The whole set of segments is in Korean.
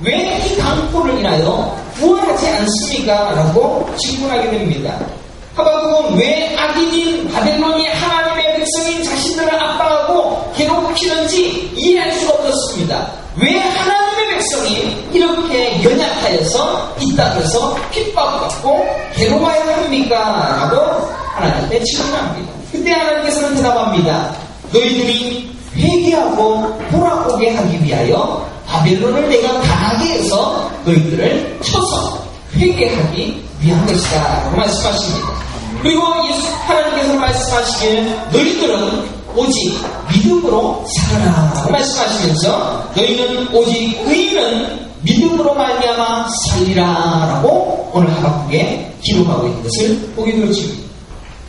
왜 이 강포를 인하여 구원하지 않습니까? 라고 질문하게 됩니다. 하박국은 왜 악인인 바벨론이 하나님의 백성인 자신들을 압박하고 괴롭히는지 이해할 수가 없었습니다. 왜 하나님의 백성이 이렇게 연약하여서 이 땅에서 핍박받고 괴로워야 합니까? 라고 하나님께 질문합니다. 그때 하나님께서는 대답합니다. 너희들이 회개하고 돌아오게 하기 위하여 바벨론을 내가 강하게 해서 너희들을 쳐서 회개하기 위한 것이다 라고 말씀하십니다. 그리고 하나님께서 말씀하시길 너희들은 오직 믿음으로 살아라 라고 말씀하시면서 너희는 오직 의인은 믿음으로 말미암아 살리라 라고 오늘 하박국에 기록하고 있는 것을 보게 되어집니다.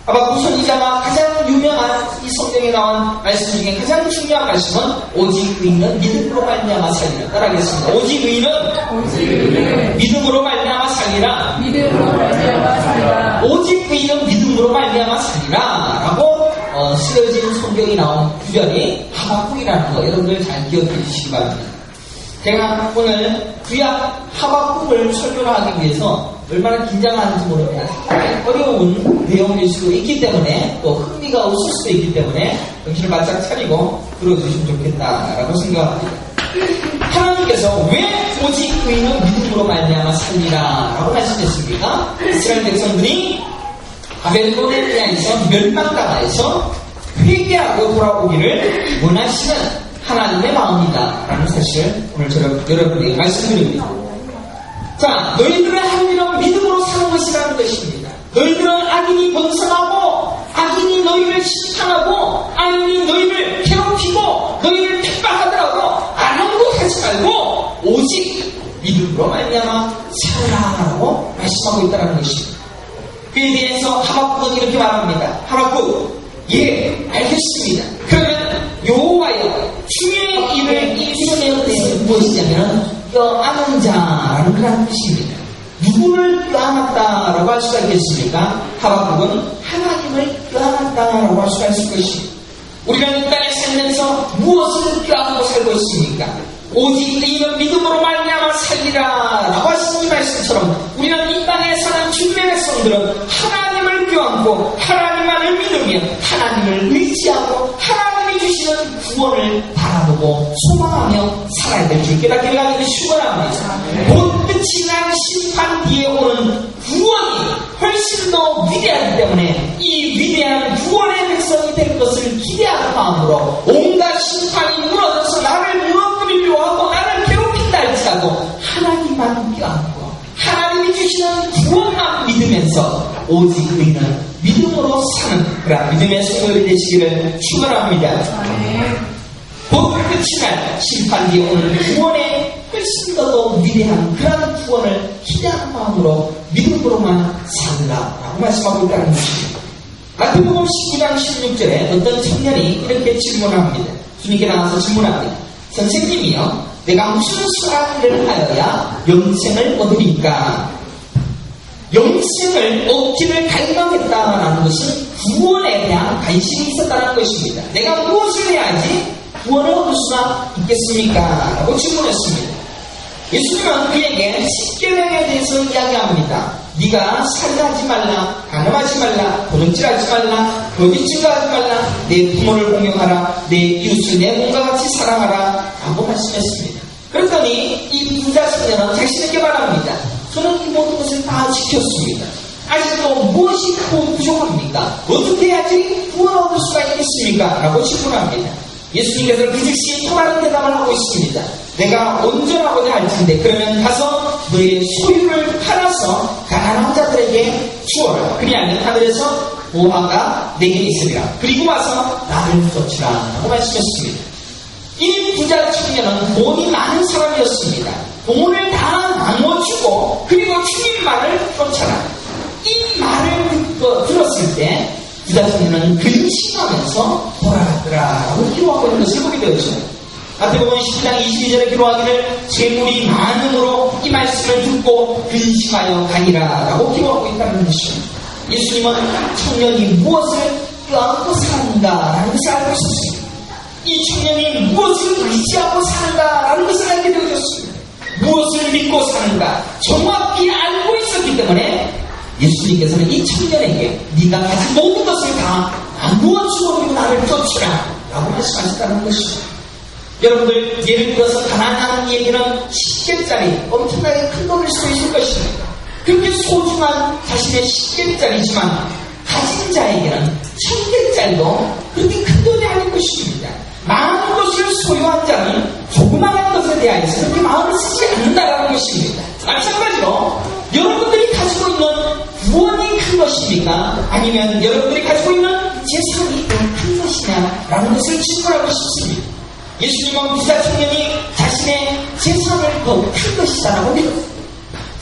하박국 선지자가 가장 유명한 이 성경에 나온 말씀 중에 가장 중요한 말씀은 오직 의인은 믿음으로 말미암아 살리라. 따라하겠습니다. 오직 의인은 믿음으로 말미암아 살리라. 오직 의인은 믿음으로 말미암아 살리라 라고 쓰여진 성경이 나온 구절이 하박국이라는 거 여러분들 잘 기억해 주시기 바랍니다. 제가 오늘 구약 하박국을 설교하기 위해서 얼마나 긴장하는지 모릅니다. 상당히 어려운 내용일 수도 있기 때문에 또 흥미가 없을 수도 있기 때문에 정신을 바짝 차리고 들어주시면 좋겠다라고 생각합니다. 하나님께서 왜 오직 의인은 믿음으로 말미암아 살리라 라고 말씀했습니까? 이스라엘 백성들이 바벨론에 의해서 멸망당하여서 회개하고 돌아오기를 원하시는 하나님의 마음이다 라는 사실을 오늘 여러분에게 말씀드립니다. 자, 너희들의 할 일은 믿음으로 사는 것이라는 것입니다. 너희들은 악인이 번성하고 악인이 너희를 심판하고 악인이 너희를 괴롭히고 너희를 핍박하더라도 아무것도 하지 말고 오직 믿음으로 말미암아 살아라라고 말씀하고 있다는 것입니다. 그에 대해서 하박국은 이렇게 말합니다. 하박국, 예, 알겠습니다. 그러면 여호와여 주의 일을 이루어내는 뜻은 무엇이냐면 껴안은 자라는 그런 뜻입니다. 누구를 껴안았다라고 할 수가 있겠습니까? 하박국은 하나님을 껴안았다라고 할 수가 있을 것입니다. 우리가 이 땅에 살면서 무엇을 껴안고 살고 있습니까? 오직 의인은 믿음으로 말미암아 살리라 라고 하신 이 말씀처럼 우리는 이 땅에 사는 주님의 백성들은 하나님을 껴안고 하나님만을 믿으며 하나님을 의지하고 하나님이 주시는 구원을 바라보고 소망하며 살아야 될 줄 깨닫게 하기를 축원합니다. 곧 끝이 난 심판 뒤에 오는 구원이 훨씬 더 위대하기 때문에 이 위대한 구원의 백성이 될 것을 기대하는 마음으로 온갖 심판이 무너져서 나를 무너뜨리려 하고 나를 괴롭힌다 할지라도 하나님만 껴안고 하나님이 주시는 구원만 믿으면서 오직 의인은 믿음으로 사는 그런 믿음의 성도들이 되시기를 축원합니다. 곧 끝이 날 심판 뒤에 오는 구원의 훨씬 더 위대한 그런 구원을 기대하는 마음으로 믿음으로만 살라라고 말씀하고 있다는 것입니다. 마태복음 19장 16절에 어떤 청년이 이렇게 질문합니다. 주님께 나와서 질문합니다. 선생님이요, 내가 무슨 수학 일을 하여야 영생을 얻으니까? 영생을 얻기를 갈망했다는 것은 구원에 대한 관심이 있었다는 것입니다. 내가 무엇을 해야지 구원을 얻을 수가 있겠습니까? 라고 질문했습니다. 예수님은 그에게 10계명에 대해서 이야기합니다. 네가 살인하지 말라, 간음하지 말라, 도둑질하지 말라, 거짓 증거하지 말라, 내 부모를 공경하라, 내 이웃을 내 몸과 같이 사랑하라 라고 말씀했습니다. 그랬더니 이 부자 청년은 자신에게 말합니다. 저는 이 모든 것을 다 지켰습니다. 아직도 무엇이 부족합니까? 어떻게 해야지 구원 얻을 수가 있겠습니까? 라고 질문합니다. 예수님께서 그 즉시 또 다른 대답을 하고 있습니다. 내가 온전하고자 할 텐데 그러면 가서 너의 소유를 팔아서 가난한 자들에게 주어라. 그리하면 하늘에서 보화가 내게 있으리라. 그리고 와서 나를 쫓으라 라고 말씀했습니다. 이 부자 청년은 돈이 많은 사람이었습니다. 돈을 다 나눠주고 그리고 주님 말을 쫓아라. 이 말을 들었을 때 부자 청년은 근심하면서 돌아갔더라라고 기록하고 있는 것을 보게 되었죠. 마태복음 10장 22절에 기록하기를 재물이 많음으로 이 말씀을 듣고 근심하여 가니라 라고 기록하고 있다는 것입니다. 예수님은 청년이 무엇을 껴안고 사는가라는 것을 알고 있었습니다. 이 청년이 무엇을 의지하고 사는가라는 것을 알게 되어졌습니다. 무엇을 믿고 사는가 정확히 알고 있었기 때문에 예수님께서는 이 청년에게 네가 가진 모든 것을 다 무엇으로 버리고 나를 쫓으라 라고 말씀하셨다는 것입니다. 여러분들, 예를 들어서 가난한 이에게는 10개짜리 엄청나게 큰 돈일 수 있을 것입니다. 그렇게 소중한 자신의 10개짜리지만 가진 자에게는 1000개짜리도 그렇게 큰 돈이 아닐 것입니다. 많은 것을 소유한 자는 조그마한 것에 대하여서 그렇게 마음을 쓰지 않는다는 것입니다. 마찬가지로 여러분들이 가지고 있는 구원이 큰 것입니까? 아니면 여러분들이 가지고 있는 재산이 더 큰 것이냐라는 것을 질문하고 싶습니다. 예수님은 부자 청년이 자신의 재산을 더 큰 것이다라고 믿었습니다.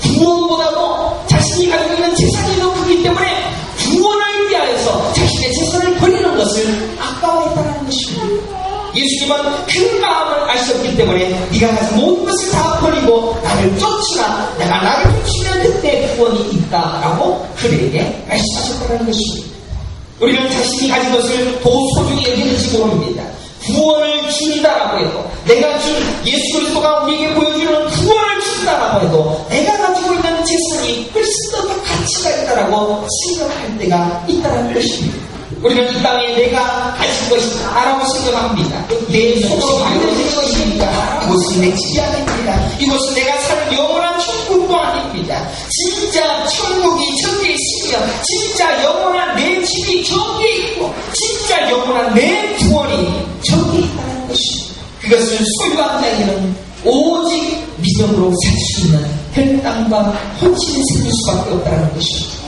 구원보다도 자신이 가지고 있는 재산이 더 크기 때문에 구원을 위하여서 자신의 재산을 버리는 것을 아까워했다는 것입니다. 예수님은 그 마음을 아셨기 때문에 네가 가진 모든 것을 다 버리고 나를 쫓으라, 내가 나를 쫓으면 그때 구원이 있다라고 그에게 말씀하셨다는 것입니다. 우리는 자신이 가진 것을 더 소중히 여기는지 모릅니다. 구원을 준다라고 해도, 내가 준 예수 그리스도가 우리에게 보여주는 구원을 준다라고 해도 내가 가지고 있는 재산이 훨씬 더 가치가 있다라고 생각할 때가 있다는 것입니다. 우리는 이 땅에 내가 가진 것이다라고 생각합니다. 내 손으로 만들어진 것입니다. 이것은 내 집이 아닙니다. 이것은 내가 살 영원한 천국도 아닙니다. 진짜 천국이 저기에 있으며 진짜 영원한 내 집이 저기에 있고 진짜 영원한 내 구원이 저기에 있다는 것입니다. 그것을 소유한 자에게는 오직 믿음으로 살 수 있는 혈당과 헌신이 생길 수밖에 없다는 것입니다.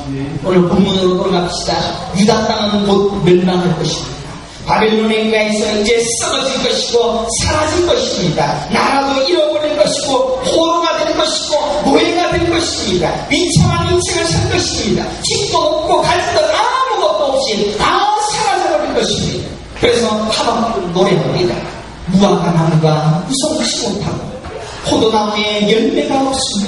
오늘 본문으로 돌아갑시다. 유다 땅은 곧 멸망할 것입니다. 바벨론에 의해서 이제 썩어질 것이고 사라질 것입니다. 나라도 잃어버릴 것이고 포로가 될 것이고 노예가 될 것입니다. 비참한 인생을 살 것입니다. 집도 없고 가진 것 아무것도 없이 다 사라져버릴 것입니다. 그래서 하박국은 노래합니다. 무화과 나무가 구성치 못하고 포도나무에 열매가 없으며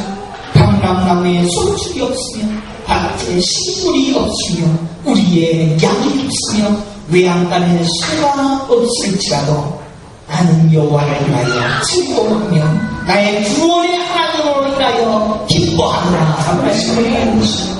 감람나무에 소출이 없으며 밭에 식물이 없으며 우리의 양이 없으며 외양간에 소가 없을지라도 나는 여호와를 인하여 즐거워하며 나의 구원의 하나님으로 인하여 기뻐하노라 라고 말씀을 하는 것입니다.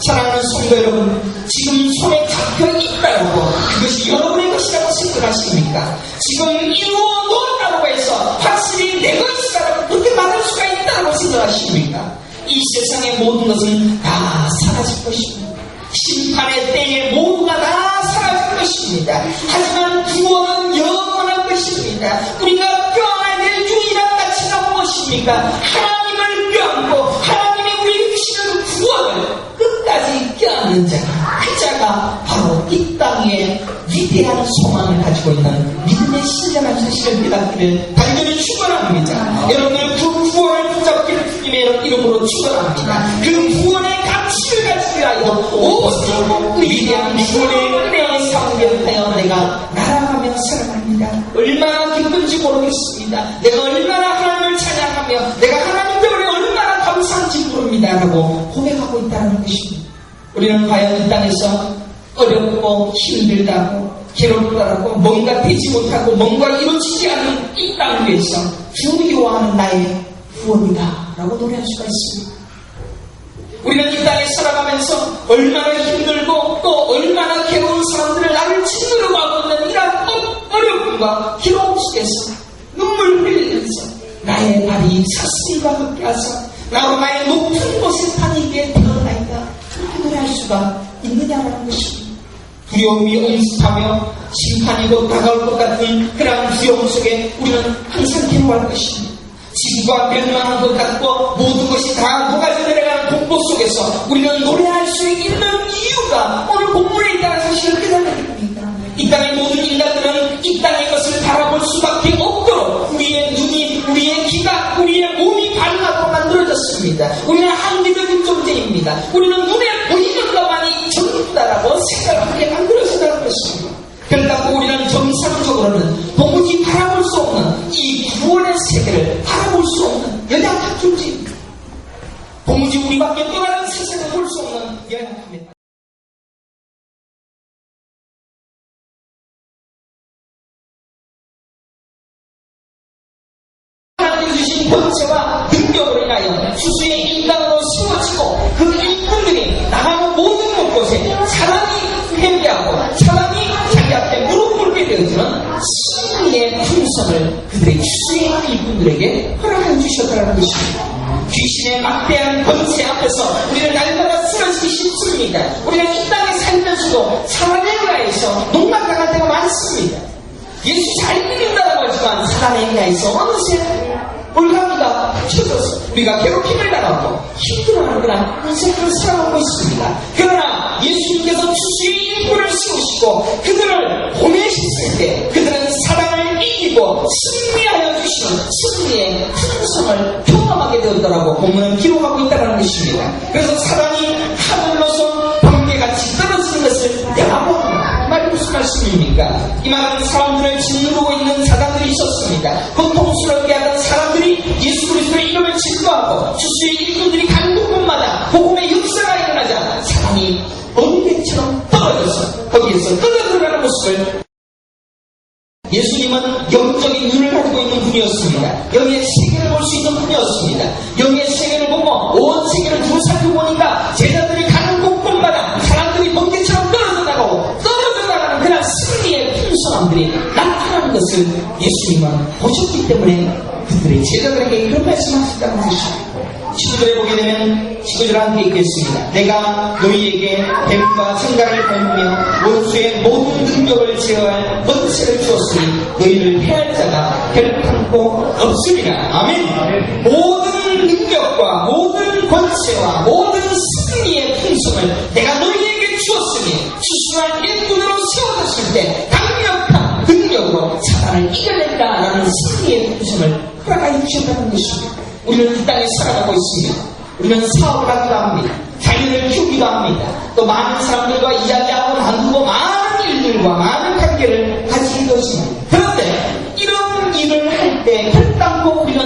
사랑하는 성도 여러분, 지금 손에 잡혀 있다고 그것이 여러분의 것이라고 생각하십니까? 지금 이루어 놓았다고 해서 확실히 내 것이라고 그렇게 말할 수가 있다고 생각하십니까? 이 세상의 모든 것은 다 사라질 것입니다. 심판의 때에 모두가 다 사라질 것입니다. 하지만 구원은 영원한 것입니다. 우리가 껴안아야 될 유일한 가치가 무엇입니까? 하나님을 껴안고 하나님이 우리에게 주시는 구원을 끝까지 껴안는 자, 그 자가 바로 이 땅에 위대한 소망을 가지고 있는 믿음의 신령한 사실을 깨닫기를 간절히 축원합니다. 여러분들 그 구원을 붙잡기를 주님의 이름으로 축원합니다. 그 구원의 가치를 가지기 위하여 오직 위대한 구원의 은혜에 상대하여 내가 날아가며 살아갑니다. 얼마나 기쁜지 모르겠습니다. 내가 얼마나 하나님을 찬양하며 내가 하나님 때문에 얼마나 감사한지 모릅니다 라고 고백하고 있다는 것입니다. 우리는 과연 이 땅에서 어렵고 힘들다고 괴롭다고 뭔가 되지 못하고 뭔가 이루어지지 않는 이 땅 위에서 두려워하는 나의 구원이다 라고 노래할 수가 있습니다. 우리는 이 땅에 살아가면서 얼마나 힘들고 또 얼마나 괴로운 사람들을 나를 짓누르고 하고 있는 이러한 어려움과 괴로움 속에서 눈물 흘리면서 나의 발이 사슬과 함께 하사 나로 나의 높은 곳에 다니게 되었나이다 그렇게 노래할 수가 있느냐라는 것입니다. 두려움이 엄습하며 심판이 곧 다가올 것 같은 그러한 두려움 속에 우리는 항상 괴로워할 것입니다. 지구가 멸망한 것 같고 모든 것이 다 녹아져 내려가는 공포 속에서 우리는 노래할 수 있는 이유가 오늘 본문에 있다는 사실을 깨닫게 됩니다. 이 땅의 모든 인간들은 이 땅의 것을 바라볼 수밖에 없도록 우리의 눈이, 우리의 귀가, 우리의 몸이 밝아도 만들어졌습니다. 우리는 한계적인 존재입니다. 우리는 눈에 보이는 것만이 전부다라고 생각하게 만들어진다는 것입니다. 그렇다고 우리는 정상적으로는 도무지 바라볼 수 없는 이 구원의 세계를 바라볼 수 없는 연약한 존재입니다. 도무지 우리밖에 또 다른 세상을 볼 수 없는 연약합니다. 하나님 주신 권세와 능력으로 인하여 주수의 인간으로 세워지고 그 일꾼들이 나가는 모든 곳에 사람이 회개하고 사람이 자기 앞에 무릎 꿇게 되어지는 승리의 풍성을 그들의 주수의 일꾼들에게 허락해 주셨다는 것입니다. 귀신의 막대한 권세 앞에서 우리는 날마다 쓰러지기 쉽습니다. 우리는 이 땅에 살면서도 사람에 의해서 농락당할 때가 많습니다. 예수 잘 믿는다고 하지만 사람에 의해서 어느새 올가미가 쳐져서 우리가 괴롭힘을 당하고 힘들어하는 그런 인생을 살아가고 있습니다. 그러나 예수님께서 주수의 일꾼을 세우시고 그들을 보내셨을 때 그들은 사랑을 이기고 승리하여 주시는 승리의 풍성을 경험하게 되었더라고 본문은 기록하고 있다는 것입니다. 그래서 사단이 하늘로서 번개같이 떨어지는 것을 내가 보았다. 이 말이 무슨 말씀입니까? 이 말은 사람들을 짓누르고 있는 사단들이 있었습니다. 고통스럽게 하던 사람들이 예수 그리스도의 이름을 증거하고 주수의 일꾼들이 간 곳곳마다 복음의 역사가 일어나자 사단이 번개처럼 떨어져서 거기에서 떨어져가는 모습을 예수님은 영적인 눈을 가지고 있는 분이었습니다. 영의 세계를 볼 수 있는 분이었습니다. 영의 세계를 보고 온 세계를 두루 살펴보니까 제자들이 가는 곳곳마다 사람들이 번개처럼 떨어져 나가는 그런 승리의 풍성함들이 나타나는 것을 예수님은 보셨기 때문에 그들의 제자들에게 이런 말씀하셨다는 것입니다. 19절에 보게 되면 19절 함께 읽겠습니다. 내가 너희에게 뱀과 생각을 밟으며 원수의 모든 능력을 제어할 권세를 주었으니 너희를 해할 자가 결탄코 없으리라. 아멘. 모든 능력과 모든 권세와 모든 승리의 풍성을 내가 너희에게 주었으니 주수한 일꾼으로 세워졌을 때 강력한 능력으로 사단을 이겨낸다라는 승리의 풍성을 허락하여 주셨다는 것입니다. 우리는 이 땅에 살아가고 있습니다. 우리는 사업을 하기도 합니다. 자녀를 키우기도 합니다. 또 많은 사람들과 이야기하고 나누고 많은 일들과 많은 관계를 가지기도 했습니다. 그런데 이런 일을 할 때 결단코 우리는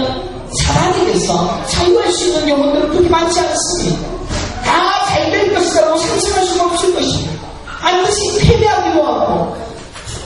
사단에 대해서 자유할 수 있는 경우들은 그렇게 많지 않습니다. 다 잘 될 것이라고 상상할 수가 없을 것입니다. 반드시 패배하기도 하고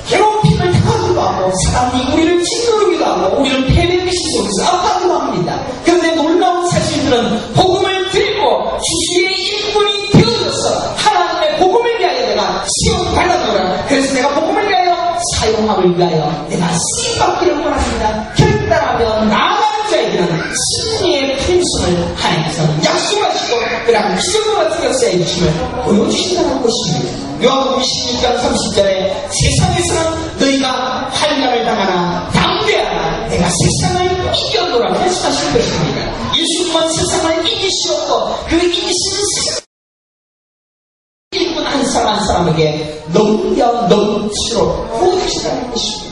괴롭힘을 당하기도 하고 사람이 우리를 짓누르기도 하고 우리는 패배의식 속에서 아파하기도 합니다. 그런데 놀라운 사실들은 복음을 들고 주수의 일꾼이 되어져서 하나님의 복음을 위하여 내가 시험 발라노라. 그래서 내가 복음을 위하여 사용함을 위하여 내가 쓰임받기를 원합니다. 결단하면 나아가는 자에게는 승리의 풍성을 하나님께서는 약속하시고 그런 기적과 같은 역사의 주심을 보여주신다는 것입니다. 요한복음 16장 30절에 세상에서는 너희가 환난을 당하나 담대하라 내가 세상을 이겼노라 말씀하신 것입니다. 예수님은 세상을 이기시었고 그 이기신 세상 일꾼 한 사람 한 사람에게 넘치도록 부어주시다는 것입니다.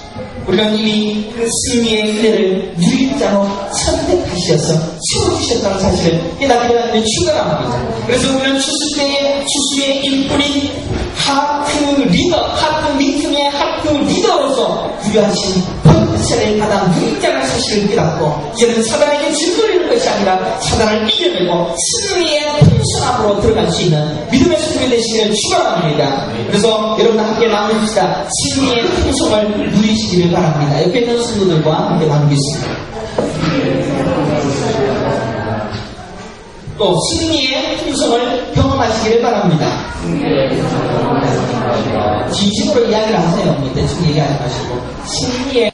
우리는 이미 그 승리의 은혜를 누릴 자로 선택하셔서 세워주셨다는 사실을 깨닫게 하는 축원합니다. 그래서 우리는 주수 때에 주수의 일꾼인 하트 미팅의 하트 리더로서 부여하신 권세를 받아 누릴 자라는 사실을 깨닫고 이제는 사단에게 짓눌리는 것이 아니라 사단을 이겨내고 승리의 풍성함으로 들어갈 수 있는 믿음의 소통이 되시기를 축원합니다. 그래서 여러분 함께 나누십시다. 승리의 풍성을 누리시기를 바랍니다. 옆에 있는 성도들과 함께 나누겠습니다. 또 승리의 풍성을 경험하시기를 바랍니다. 진심으로 이야기를 하세요. 대충 얘기하지 마시고 승리의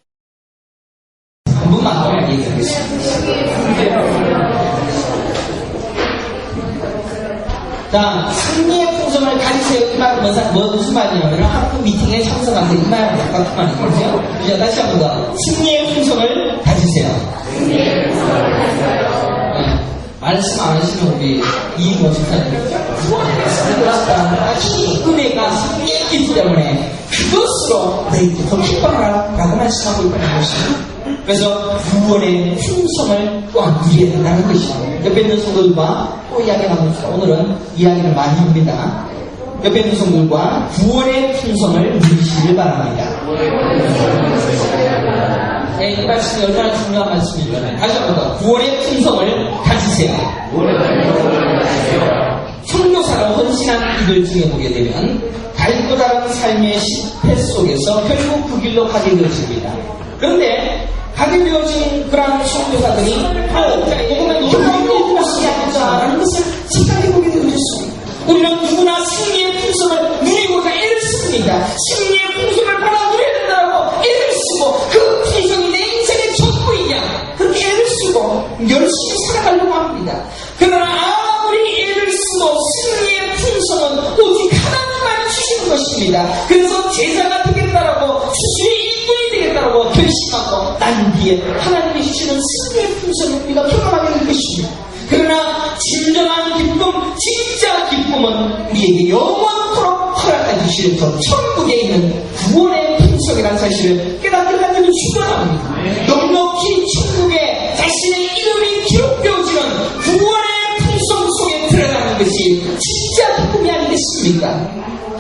한 분만 더 얘기하겠습니다. 자, 승리의 풍성을 가지세요. 이 말은 무슨 말이냐면 학부 미팅에 참석하세요. 이 말은 같은 말이거든요. 이제 다시 한 번 더. 승리의 풍성을 가지세요. 말씀 안 하시면 우리 이인권 집사님 이 은혜가 승리했기 때문에 그것으로 너희들 더 기뻐하라 라고 말씀하고 있다는 것입니다. 그래서 구원의 풍성을 또한 누려야 된다는 것입니다. 옆에 있는 성도들과 또 이야기 나눕시다. 오늘은 이야기를 많이 합니다. 옆에 있는 성도들과 구원의 풍성을 누리시길 바랍니다. 네, 이 말씀이 얼마나 중요한 말씀이죠. 다시 한 번 더. 구원의 풍성을 가지세요. 선교사로 헌신한 이들 중에 보게 되면 달고 다른 삶의 실패 속에서 결국 그 길로 가게 되어집니다. 그런데 가게 되어진 그러한 선교사들이 복음의 있구나라는 것을 생각해보게 되어졌습니다. 우리는 누구나 승리의 풍성을 누리고자 애를 씁니다. 승리의 풍성을 바라 누려야 된다고 애를 쓰고 그 풍성이 내 인생의 전부이냐 그렇게 애를 쓰고 열심히 살아가려고 합니다. 그러나 아무리 애를 쓰고 승리의 풍성은 오직 하나님만 주시는 것입니다. 그래서 제자가 되겠다라고 주수의 일꾼이 되겠다라고 결심하고 난 뒤에 하나님이 주시는 승리의 풍성을 우리가 경험하게 될 것입니다. 그러나 진정한 기쁨, 진짜 기쁨은 우리에게 영원토록 허락해 주실 저 천국에 있는 구원의 풍성이라는 사실을 깨닫게 하는 것이 중요합니다. 넉넉히 천국에 자신의 이름이 기록되어지는 구원의 풍성 속에 들어가는 것이 진짜 기쁨이 아니겠습니까?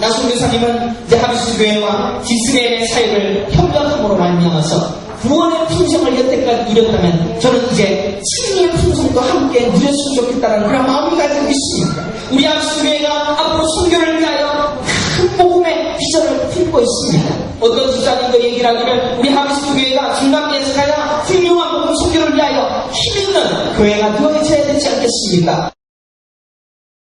나순 교사님은 이제 하비스교회와 지스레의 사역을 협력함으로 말미암아서 구원의 풍성을 여태까지 누렸다면 저는 이제 승리의 풍성도 함께 누렸으면 좋겠다는 그런 마음이 가지고 있습니다. 우리 하비스교회가 앞으로 선교를 위하여 큰 복음의 비전을 품고 있습니다. 어떤 집사님도 얘기를 하기를 우리 하비스교회가 중간계에서 가야 훌륭한 복음 선교를 위하여 힘있는 교회가 되어져야 되지 않겠습니까?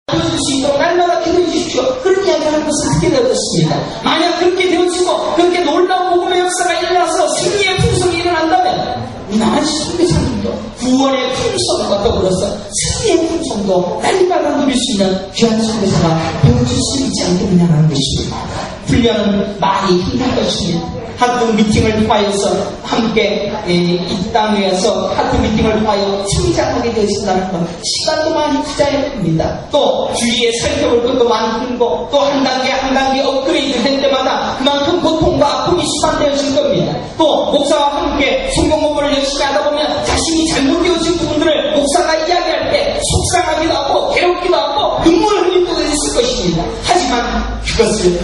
보여줄 수 있도록 날마다 기도해 주십시오. 그런 이야기를 하는 것을 듣게 되었습니다. 만약 그렇게 되어지고 그렇게 놀라운 복음의 역사가 일어나서 승리의 풍성이 일어난다면 나만 선교사님도 구원의 풍성과 더불어서 승리의 풍성도 날마다 누릴 수 있는 귀한 선교사가 되어질 수 있지 않겠느냐는 것입니다. 훈련은 많이 힘들 것입니다. 하트 미팅을 통하여서 함께 이 땅에서 하트 미팅을 통하여 성장하게 되어진다는 것 시간도 많이 투자해야 합니다. 또 주위에 살펴볼 것도 많고 또 한 단계 업그레이드 될 때마다 그만큼 고통과 아픔이 수반되어질 겁니다. 또 목사와 함께 성경 공부를 열심히 하다 보면 자신이 잘못되어진 부분들을 목사가 이야기할 때 속상하기도 하고 괴롭기도 하고 눈물을 흘릴 때도 있을 것입니다. 하지만 그것을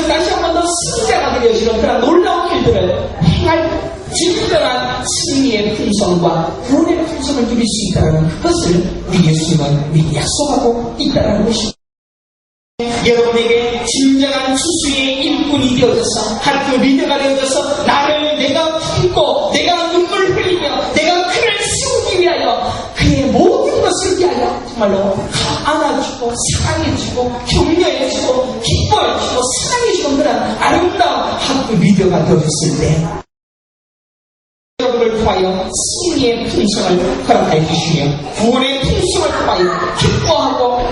다시 한 번 더 승자하게 되어지는 그런 놀라운 일들을 행할 진정한 승리의 풍성과 구원의 풍성을 누릴 수 있다는 그것을 우리 예수님은 우리에게 약속하고 있다는 것입니다. 여러분에게 진정한 추수의 일꾼이 되어져서 하트 리더가 되어져서 나를 내가 품고 내가 눈물을 흘리며 내가 그를 세우기 위하여 그의 모든 것을 위하여 정말로 안아주고 사랑해주고 격려해주고 기뻐해주고 사랑해주고 그런 아름다운 하트 리더가 되어졌을 때 여러분을 통하여 승리의 풍성을 허락해 주시며 구원의 풍성을 통하여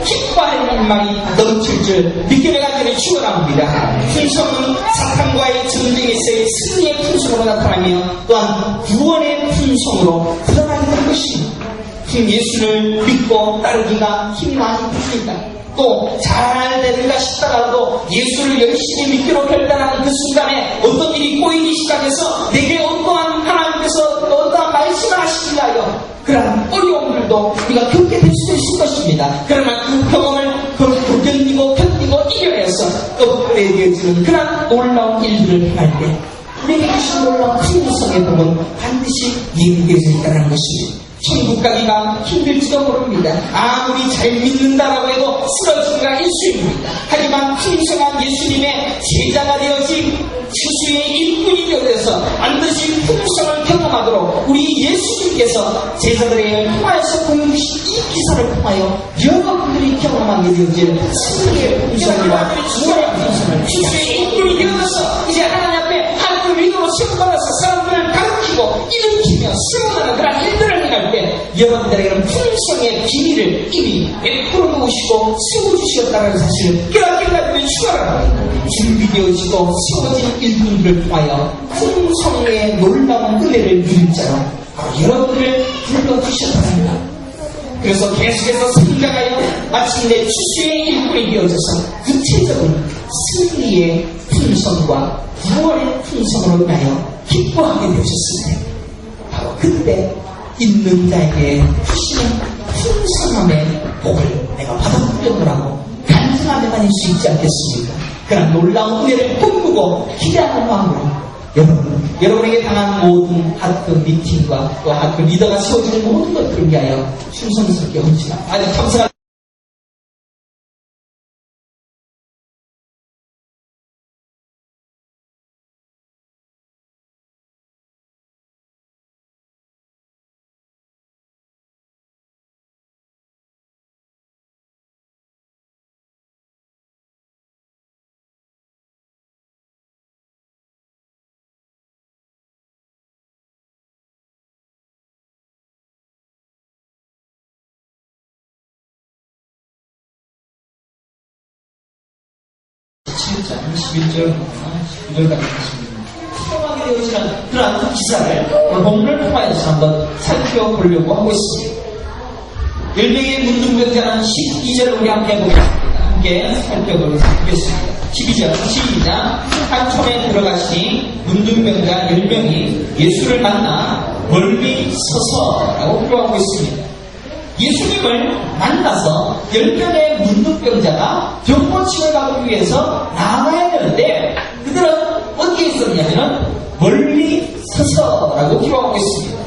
기뻐하는 말이 넘칠 줄 믿겨내가 되는 축원합니다. 풍성은 사탄과의 전쟁에서의 승리의 풍성으로 나타나며 또한 구원의 풍성으로 드러나게 될 것입니다. 예수를 믿고 따르기가 힘이 많이 듭니다. 또 잘 되는가 싶다가도 예수를 열심히 믿기로 결단하는 그 순간에 어떤 일이 꼬이기 시작해서 내게 어떠한 하나님께서 어떠한 말씀을 하시기 위하여 그런 어려움들도 우리가 겪게 될 수도 있을 것입니다. 그러나 그 경험을 견디고 이겨내서 업그레이드해지는 그런 놀라운 일들을 행할 때 우리에게 주신 놀라운 풍성의 복은 반드시 이행되어져 있다는 것입니다. 천국 가기가 힘들지도 모릅니다. 아무리 잘 믿는다라고 해도 쓰러지기가 일수입니다. 하지만 풍성한 예수님의 제자가 되어진 추수의 일꾼이 되어서 반드시 풍성을 경험하도록 우리 예수님께서 제자들에게 통하여서 보여주신 이 기사를 통하여 여러분들이 경험하게 되어질 승리의 풍성이라 구원의 풍성을 추수의 일꾼이 되어서 이제 하나님 앞에 하나님의 믿음으로 세움받아서 사람들을 가르치고 일으키며 세워나가는 그런 일들을 행할 때 여러분들에게는 풍성의 비밀을 이미 베풀어 놓으시고 세워주시겠다는 사실을 깨닫게 가지고 축원합니다. 준비되어지고 세워진 일꾼들을 통하여 풍성의 놀라운 은혜를 누릴 자로 바로 여러분들을 불러주셨답니다. 그래서 계속해서 성장하여 마침내 추수의 일꾼이 되어져서 구체적인 승리의 풍성과 구원의 풍성으로 인하여 기뻐하게 되셨을 때 바로 그때 있는 자에게 주시는 풍성함의 복을 내가 받아보려고 간증하며 다닐 수 있지 않겠습니까? 그런 놀라운 은혜를 꿈꾸고 기대하는 마음으로 여러분에게 당한 모든 하트 미팅과 또 하트 리더가 세워지는 모든 것들을 위하여 충성스럽게 헌신합니다. 아주 감사합니다. 17장 11절 19절까지 보시면 수정하게 되어지는 그러한 기사를 오늘 본문을 통하여서 한번 살펴보려고 하고 있습니다. 10명의 문둥병자는 12절을 우리 함께 보겠습니다. 함께 살펴보겠습니다. 12절 시작. 한촌에 들어가시니 문둥병자 10명이 예수를 만나 멀리 서서 라고 기록하고 있습니다. 예수님을 만나서 10명의 문둥병자가 병고침을 받기 위해서 나아가야 되는데 그들은 어디에 있었냐면 멀리 서서라고 기록하고 있습니다.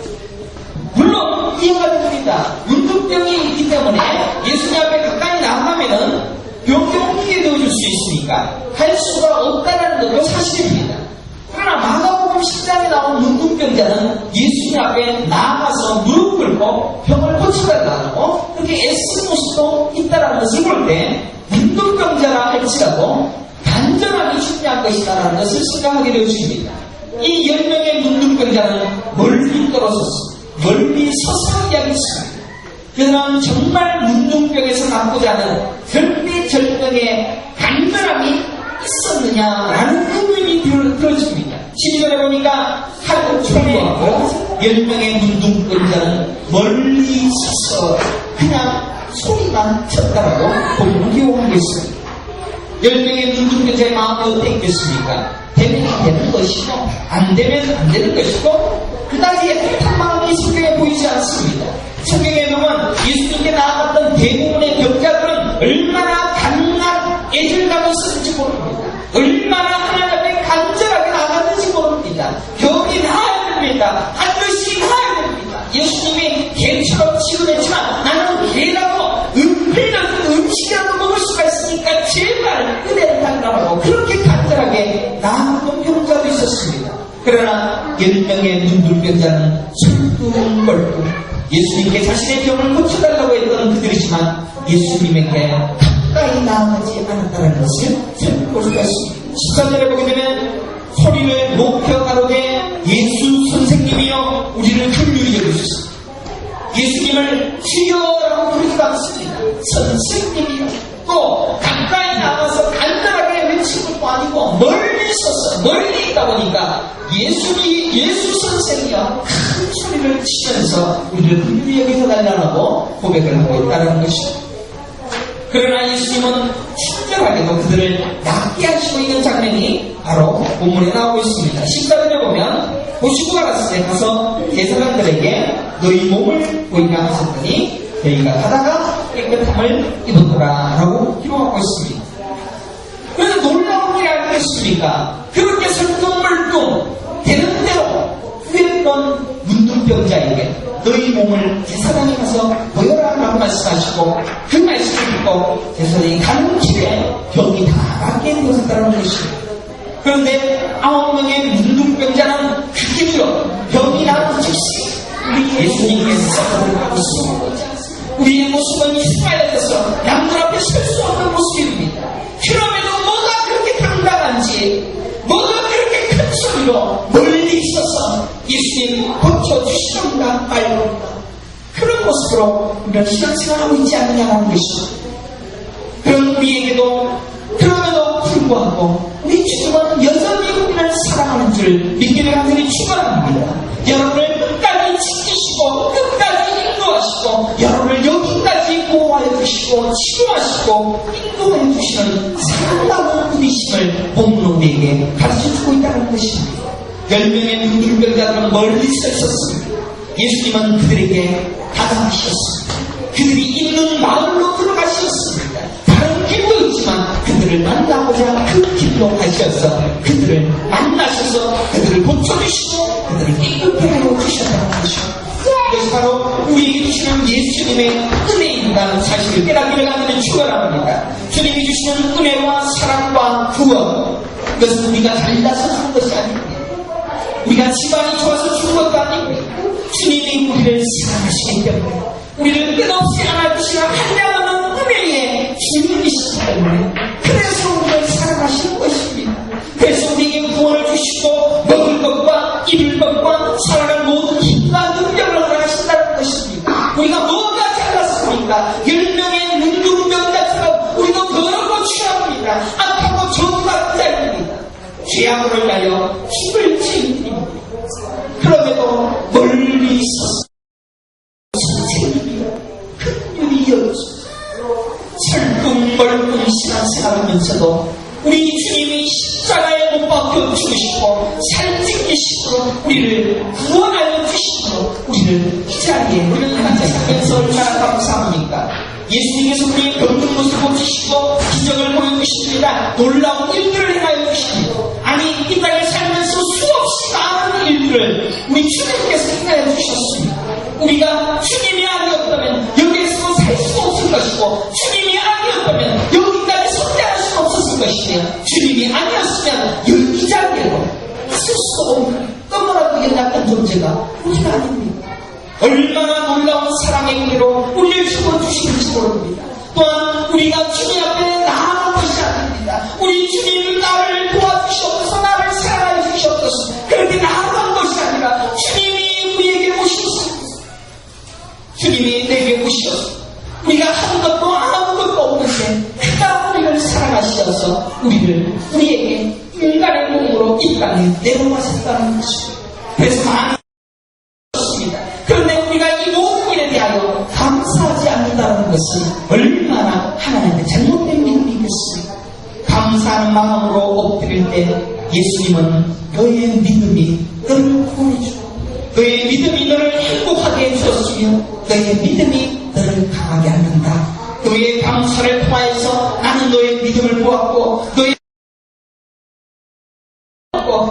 물론 이해가 됩니다. 문둥병이 있기 때문에 예수님 앞에 가까이 나가면은 병이 옮기게 되어줄 수 있으니까 할 수가 없다는 것도 사실입니다. 그러나 마가복음 10장에 나온 문둥병자는 예수님 앞에 나아가서 무릎 꿇고 병을 고쳐달라고 그렇게 애쓰는 모습도 있다는 것을 볼 때 문둥병자라 할지라도 단정하게 중요한 것이다라는 것을 생각하게 되어집니다. 이 10명의 문둥병자는 멀리 떨어졌습니다. 멀리 서서 이야기했습니다. 그는 정말 문둥병에서 낫고자 하는 절대절명의 간절함이 있었느냐라는 의문이 들어집니다. 12절에 보니까 한촌에 10명의 문둥병자는 멀리 서서 그냥 소리만 쳤다라고 본문을 기록하고 있습니다. 10명의 문둥병자의 마음이 어땠겠습니까? 되면 되는 것이고 안 되면 안 되는 것이고 그다지 애틋한 마음이 성경에 보이지 않습니다. 성경에 보면 예수님께 나아갔던 대부분의 병자들은 얼마나 강한 애절감이 있었는지 모릅니다. 얼마나 하나님 앞에 간절하게 나아갔는지 모릅니다. 병이 나아야 됩니다. 반드시 나아야 됩니다. 예수님이 개처럼 치료했지만 나는 개라도 흘려진 음식이라도 먹을 수가 있으니까 제발 은혜를 달라고 그렇게 간절하게 나아갔던 병자도 있었습니다. 그러나 10명의 문둥병자는 술뚱벌뚱 예수님께 자신의 병을 고쳐달라고 했던 그들이지만 예수님에게 가까이 나아가지 않았다는 것을 살펴볼 수가 있습니다. 14절에 보게 되면 소리를 높여 가로되 예수 선생님이여 우리를 긍휼히 여기소서. 예수님을 주여라고 부르지도 않습니다. 선생님이여. 또 가까이 나와서 간단하게 외치는 것도 아니고 멀리 있어서 멀리 있다 보니까 예수 선생이여 큰 소리를 치면서 우리를 긍휼히 여기서달라고 고백을 하고 있다는 것입니다. 그러나 예수님은 친절하게도 그들을 낫게 하시고 있는 장면이 바로 본문에 나오고 있습니다. 14절에 보면 보시고 가라사대 가서 제사장들에게 너희 몸을 보이라 하셨더니 저희가 가다가 깨끗함을 입었더라 라고 기록하고 있습니다. 그래서 놀라운 일이 아니겠습니까? 그렇게 설뚱멀뚱 되는 대로 후회했던 문둥병자에게 너희 몸을 제사장에 가서 보여라 라고 말씀하시고 그 말씀을 듣고 제사장이 가는 길에 병이 다 낫게 되었다는 것입니다. 그런데 9명의 문둥병자는 그 길로 병이 나는 즉시 우리 예수님께서 하고 있습니다. 우리의 모습은 이스라엘에서 양들 앞에 설 수 없는 모습입니다. 그럼에도 뭐가 그렇게 당당한지 뭐가 그렇게 큰 소리로 멀리 있어서 예수님 고쳐주시던가 말던가 그런 모습으로 우리가 신앙생활하고 있지 않느냐는 것입니다. 그런 우리에게도 그럼에도 불구하고 우리 주님은 여전히 우리를 사랑하는 줄 믿기를 간절히 축원합니다. 여러분을 끝까지 지키시고 끝까지 인도하시고 여러분을 여기까지 보호하여 주시고 치료하시고 인도하여 주시는 사랑하는 분이심을 본문 우리에게 가르쳐주고 있다는 것입니다. 10명의 문둥병자들은 멀리 서 있었습니다. 예수님은 그들에게 다가가셨습니다. 그들이 있는 마을로 들어가셨습니다. 다른 길도 있지만 그들을 만나고자 그 길로 가셔서 그들을 만나셔서 그들을 고쳐주시고 그들을 깨끗게 하여 주셨다는 것입니다. 이것이 바로 우리에게 주시는 예수님의 은혜인다는 사실을 깨닫기를 간절히 축원합니다. 주님이 주시는 은혜와 사랑과 구원 이것은 우리가 잘나서 주는 것이 아닙니다. 우리가 집안이 좋아서 주는 것도 아닙니다. 주님이 우리를 사랑하시기 때문에 우리를 끝없이 안아주시는 한량없는 은혜의 주님이시기 때문에 그래서 우리를 사랑하시는 것입니다. 그래서 우리에게 구원을 주시고 먹을 것과 입을 것과 살아갈 모든 힘과 능력을 허락하신다는 것입니다. 우리가 뭐가 잘났습니까? 10명의 문둥병자처럼 우리도 더럽고 취합니다. 악하고 저주가 죄악으로 인하여 죽을 죄인입니다. 그럼에도 멀리 서서 선생님이여 긍휼히 여겨주소서. 설끔멀끔 신앙생활하면서도 우리 주님이 십자가에 못 박혀 죽으시고 살찌기시고 우리를 구원하여 주시고 우리를 이 자리에 우리를 간직하면서 얼마나 감사합니까? 예수님께서 우리의 병든 모습을 고치시고 기적을 보여주십니다. 놀라운 일들을 행하여 주십니다. 아니 이 땅에 살면서 수없이 많은 일들을 우리 주님께서 행하여 주셨습니다. 우리가 주님이 아니었다면 여기에서 살 수 없을 것이고 주님이 아니었다면 여기까지 선대할 수 없었을 것이며 주님이 아니었으면 이 자리에도 있을 수 없는 너무나도 연약한 존재가 우리가 아닙니다. 얼마나 놀라운 사랑의 은혜로 우리를 죽어주시는지 모릅니다. 또한 우리가 주님 앞에 나아간 것이 아닙니다. 우리 주님이 나를 도와주시옵소서, 나를 사랑해 주시옵소서, 그렇게 나아간 것이 아니라 주님이 우리에게 오셨습니다. 주님이 내게 오셨습니다. 우리가 한 것도 아무것도 없는데 그가 우리를 사랑하시어서 우리에게 인간의 몸으로 이 땅에 내려가셨다는 것입니다. 그래서 많이 그런데 우리가 이 모든 일에 대하여 감사하지 않는다는 것은 얼마나 하나님의 잘못된 믿음이겠습니까? 감사하는 마음으로 엎드릴 때 예수님은 너의 믿음이 너를 구원해주고 너의 믿음이 너를 행복하게 해주었으며 너의 믿음이 너를 강하게 하는다. 너의 감사를 통하여서 나는 너의 믿음을 보았고 너의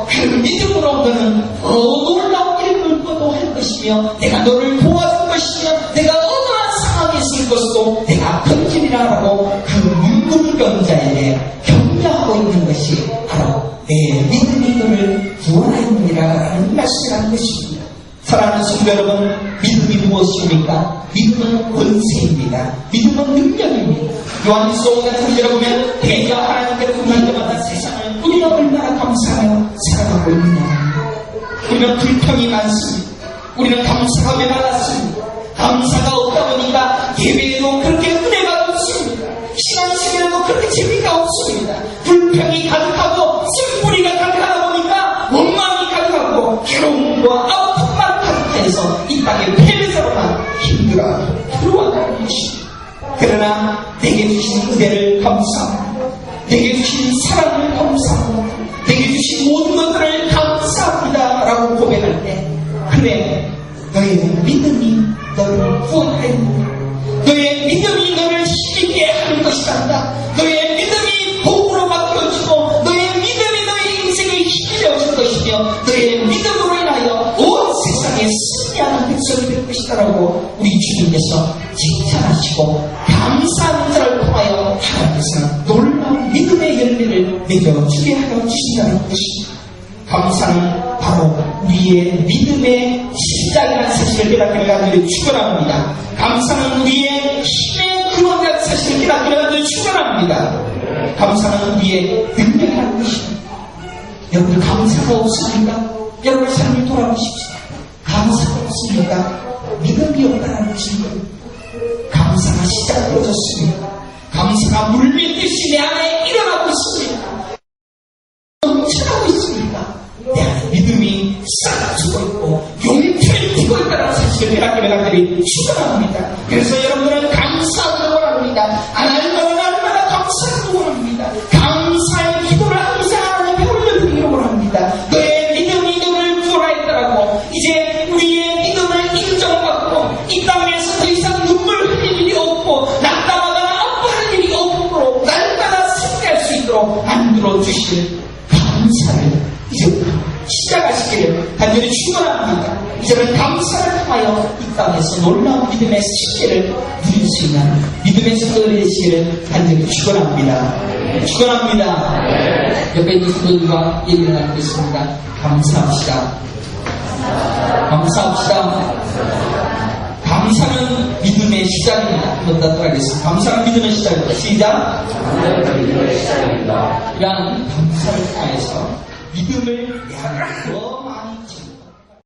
그 믿음으로 너는 더 놀라운 일을 할 것이며 내가 너를 도와줄 것이며 내가 어떠한 상황에 있을 것도 내가 건지리라고 그 문둥병자에게 격려하고 있는 것이 바로 내 믿음이 너를 구원하였느니라 라는 말씀이라는 것입니다. 사랑하는 성도 여러분, 믿음이 무엇입니까? 믿음은 권세입니다. 믿음은 능력입니다. 요한일서 5장 3절에 보면 대저 하나님께로 분할 때마다 세상을 우리가 얼마나 감사하며 살아가고 있느냐. 우리는 불평이 많습니다. 우리는 감사가 메말랐습니다. 감사가 없다 보니까 예배에도 그렇게 은혜가 없습니다. 신앙생활에도 그렇게 재미가 없습니다. 불평이 가득하고 쓴뿌리가 가득하다 보니까 원망이 가득하고 괴로움과 아픔만 가득해서 이 땅에 패배자로만 힘들어하고 들어와가는 것입니다. 그러나 내게 주신 은혜를 감사합니다. 내게 주신 사랑을 감사합니다. 내게 주신 모든 것들을 감사합니다 라고 고백할 때 그래 너의 믿음이 너를 구원하였느냐. 너의 믿음이 너를 힘있게 하는 것이란다. 너의 믿음이 복으로 바뀌어지고 너의 믿음이 너의 인생에 힘이 되어줄 것이며 너의 믿음으로 인하여 온 세상에 승리하는 백성이 될 것이다 라고 우리 주님께서 칭찬하시고 감사하는 자를 통하여 하나님께서는 놀라운 믿음의 열매를 맺어주게 하여 주신다는 것입니다. 감사는 바로 우리의 믿음의 시작이라는 사실을 깨닫게 하기를 축원합니다. 감사는 우리의 힘의 근원이라는 사실을 깨닫게 하기를 축원합니다. 감사는 우리의 능력이라는 것입니다. 여러분 감사가 없습니까? 여러분 삶을 돌아보십시오. 감사가 없습니까? 믿음이 없다는 것입니다. 감사가 시작되어졌습니다. 감사가 물밀듯이 내 안에 일어나고 있습니다. 넘쳐나고 있습니다. 내 안에 믿음이 싹트고 있고 용태를 띠고 있다는 사실을 깨닫기를 축원합니다. 그래서 여러분은 감사하기를 원합니다. 하나님은 얼마나 감사하기를 원합니다. 감사의 기도를 항상 하나님께 올려드리기를 원합니다. 너의 믿음이 너를 구원하였다라고 이제 우리의 믿음을 인정받고 이 땅에서 더 이상 눈물 흘릴 일이 없고 낙담하거나 아파할 일이 없도록 날마다 승리할 수 있도록 만들어 주실 감사를 이제부터 시작하시기를 간절히 축원합니다. 이제는 감사를 통하여 이 땅에서 놀라운 믿음의 식재를 누릴 수 있는 믿음의 성도들이 되시기를 간절히 축원합니다. 축원합니다. 옆에 있는 성도들과 얘기를 나누겠습니다. 감사합시다. 감사합시다. 감사는 믿음의 시작입니다. 한번 더 하겠습니다. 감사는 믿음의 시작입니다. 시작. 이러한 감사를 통해서 믿음을 내 안에 더 많이